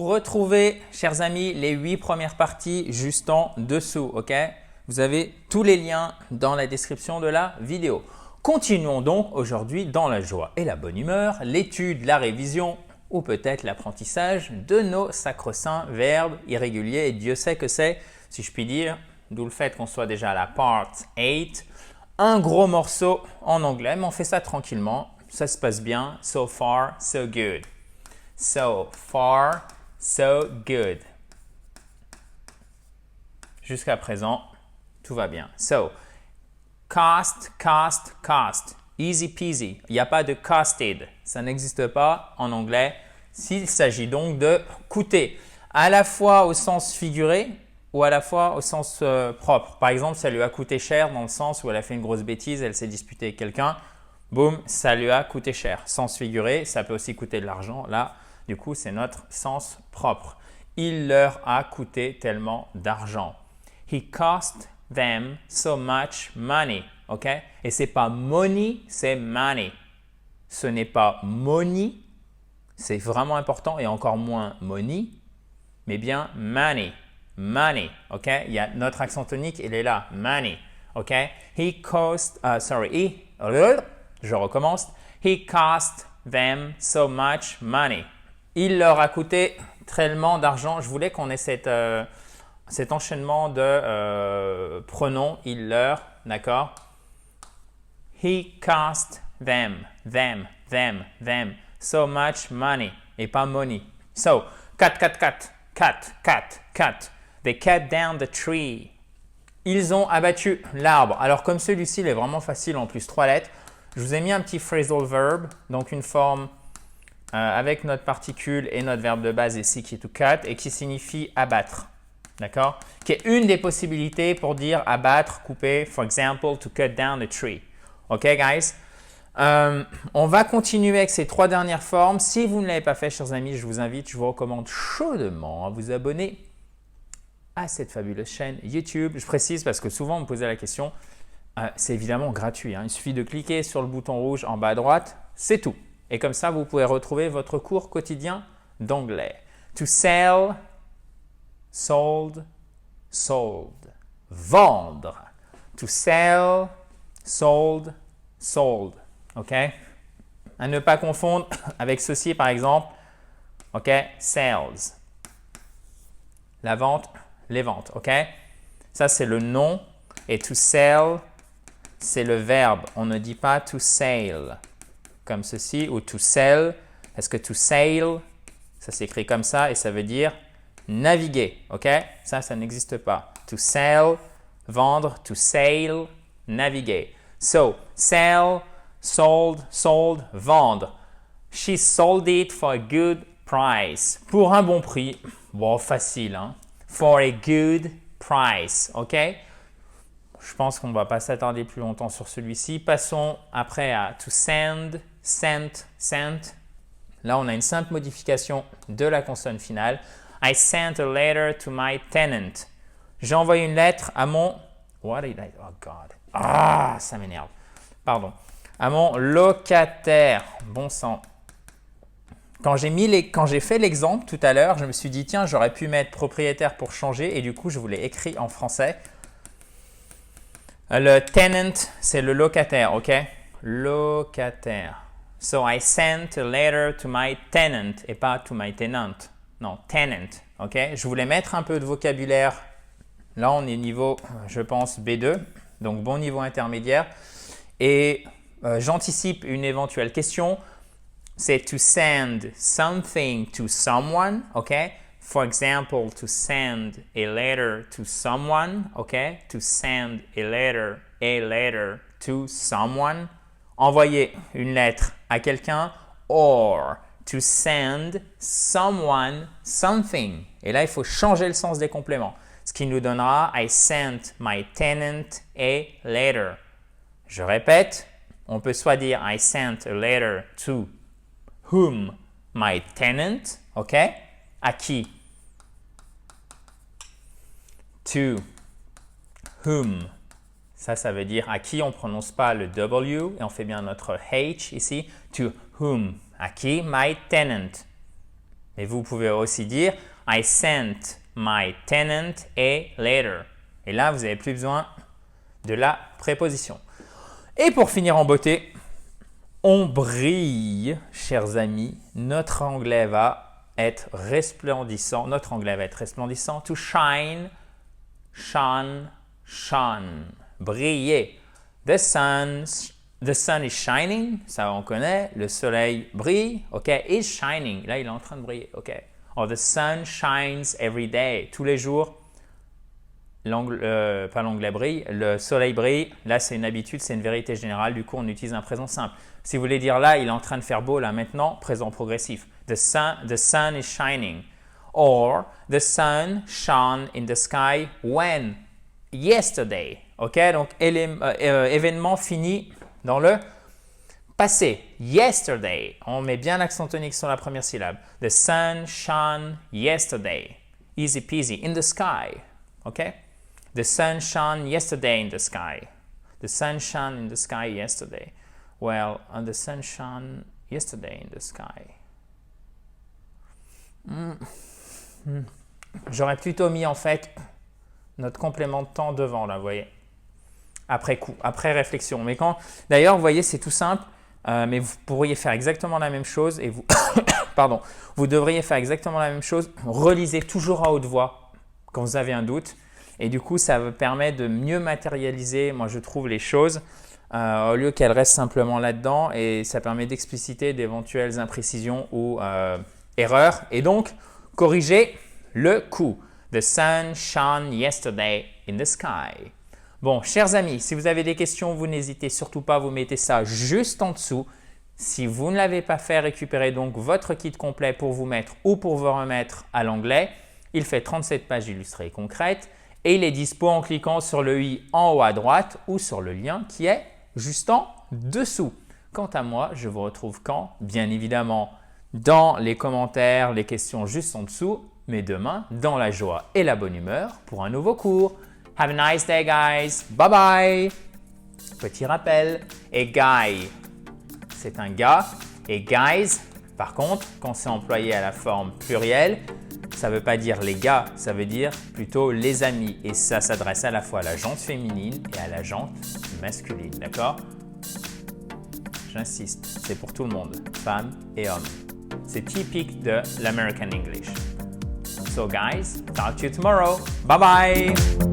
retrouvez, chers amis, les 8 premières parties juste en dessous. Ok? Vous avez tous les liens dans la description de la vidéo. Continuons donc aujourd'hui dans la joie et la bonne humeur, l'étude, la révision ou peut-être l'apprentissage de nos sacro-saints verbes irréguliers. Et Dieu sait que c'est, si je puis dire, d'où le fait qu'on soit déjà à la part 8, un gros morceau en anglais, mais on fait ça tranquillement. Ça se passe bien. So far, so good. So far, so good. Jusqu'à présent, tout va bien. So, cost, cost, cost. Easy peasy. Il n'y a pas de costed. Ça n'existe pas en anglais. S'il s'agit donc de coûter, à la fois au sens figuré ou à la fois au sens propre. Par exemple, ça lui a coûté cher dans le sens où elle a fait une grosse bêtise, elle s'est disputée avec quelqu'un. Boum, ça lui a coûté cher. Sens figuré, ça peut aussi coûter de l'argent. Là, du coup, c'est notre sens propre. Il leur a coûté tellement d'argent. He cost them so much money. Ok? Et ce n'est pas money, c'est money. Ce n'est pas money, c'est vraiment important, et encore moins money, mais bien money. Money. Ok? Il y a notre accent tonique, il est là. Money. Ok? Je recommence. He cost them so much money. Il leur a coûté tellement d'argent. Je voulais qu'on ait cet enchaînement de pronoms, il leur, d'accord? He cost them, so much money, et pas money. So, cut. They cut down the tree. Ils ont abattu l'arbre. Alors, comme celui-ci, il est vraiment facile, en plus 3 lettres, je vous ai mis un petit phrasal verb, donc une forme avec notre particule et notre verbe de base ici qui est to cut et qui signifie abattre. D'accord? Qui est une des possibilités pour dire abattre, couper. For example, to cut down a tree. OK, guys? On va continuer avec ces 3 dernières formes. Si vous ne l'avez pas fait, chers amis, je vous recommande chaudement à vous abonner à cette fabuleuse chaîne YouTube. Je précise parce que souvent on me posait la question. C'est évidemment gratuit. Hein. Il suffit de cliquer sur le bouton rouge en bas à droite. C'est tout. Et comme ça, vous pouvez retrouver votre cours quotidien d'anglais. To sell, sold, sold. Vendre. To sell, sold, sold. OK? À ne pas confondre avec ceci, par exemple. OK? Sales. La vente, les ventes. OK? Ça, c'est le nom. Et to sell, c'est le verbe. On ne dit pas to sail comme ceci ou to sell. Parce que to sail, ça s'écrit comme ça et ça veut dire naviguer. OK? Ça n'existe pas. To sell, vendre. To sail, naviguer. So, sell, sold, sold, vendre. She sold it for a good price. Pour un bon prix. Bon, facile, hein? For a good price. OK? Je pense qu'on ne va pas s'attarder plus longtemps sur celui-ci. Passons après à to send, sent, sent. Là, on a une simple modification de la consonne finale. I sent a letter to my tenant. J'ai envoyé une lettre à mon… What did I… Oh God. Ah, ça m'énerve. Pardon. À mon locataire. Bon sang. Quand j'ai fait l'exemple tout à l'heure, je me suis dit, tiens, j'aurais pu mettre propriétaire pour changer et du coup, je vous l'ai écrit en français. Le tenant, c'est le locataire, OK? Locataire. So, I sent a letter to my tenant et pas to my tenant. Non, tenant, OK? Je voulais mettre un peu de vocabulaire. Là, on est niveau, je pense, B2, donc bon niveau intermédiaire. Et j'anticipe une éventuelle question. C'est to send something to someone, OK? For example, to send a letter to someone, OK? To send a letter to someone. Envoyer une lettre à quelqu'un or to send someone something. Et là, il faut changer le sens des compléments. Ce qui nous donnera I sent my tenant a letter. Je répète, on peut soit dire I sent a letter to whom my tenant, OK? À qui? To whom. Ça veut dire à qui on ne prononce pas le W et on fait bien notre H ici. To whom. À qui? My tenant. Mais vous pouvez aussi dire I sent my tenant a letter. Et là, vous n'avez plus besoin de la préposition. Et pour finir en beauté, on brille, chers amis. Notre anglais va être resplendissant. Notre anglais va être resplendissant. To shine, shine, shine. Briller. The sun is shining. Ça, on connaît. Le soleil brille. OK. Is shining. Là, il est en train de briller. OK. Or the sun shines every day. Tous les jours. Pas l'anglais brille, le soleil brille. Là, c'est une habitude, c'est une vérité générale. Du coup, on utilise un présent simple. Si vous voulez dire là, il est en train de faire beau, là maintenant, présent progressif. The sun is shining. Or, the sun shone in the sky when? Yesterday. OK? Donc, événement fini dans le passé. Yesterday. On met bien l'accent tonique sur la première syllabe. The sun shone yesterday. Easy peasy. In the sky. OK? The sun shone yesterday in the sky. The sun shone in the sky yesterday. Well, the sun shone yesterday in the sky. J'aurais plutôt mis en fait notre complément de temps devant là, vous voyez. Après coup, après réflexion. Mais quand, d'ailleurs, vous voyez, c'est tout simple, mais vous pourriez faire exactement la même chose et vous, pardon, vous devriez faire exactement la même chose. Relisez toujours à haute voix quand vous avez un doute. Et du coup, ça vous permet de mieux matérialiser, moi je trouve, les choses au lieu qu'elles restent simplement là-dedans. Et ça permet d'expliciter d'éventuelles imprécisions ou erreurs. Et donc, corriger le coup. The sun shone yesterday in the sky. Bon, chers amis, si vous avez des questions, vous n'hésitez surtout pas, vous mettez ça juste en dessous. Si vous ne l'avez pas fait, récupérez donc votre kit complet pour vous mettre ou pour vous remettre à l'anglais. Il fait 37 pages illustrées et concrètes. Et il est dispo en cliquant sur le i en haut à droite ou sur le lien qui est juste en dessous. Quant à moi, je vous retrouve quand? Bien évidemment dans les commentaires, les questions juste en dessous, mais demain dans la joie et la bonne humeur pour un nouveau cours. Have a nice day, guys. Bye bye. Petit rappel, et guy, c'est un gars, et guys, par contre, quand c'est employé à la forme plurielle, ça ne veut pas dire les gars, ça veut dire plutôt les amis. Et ça s'adresse à la fois à la jante féminine et à la jante masculine, d'accord? J'insiste, c'est pour tout le monde, femmes et hommes. C'est typique de l'American English. So guys, talk to you tomorrow. Bye bye!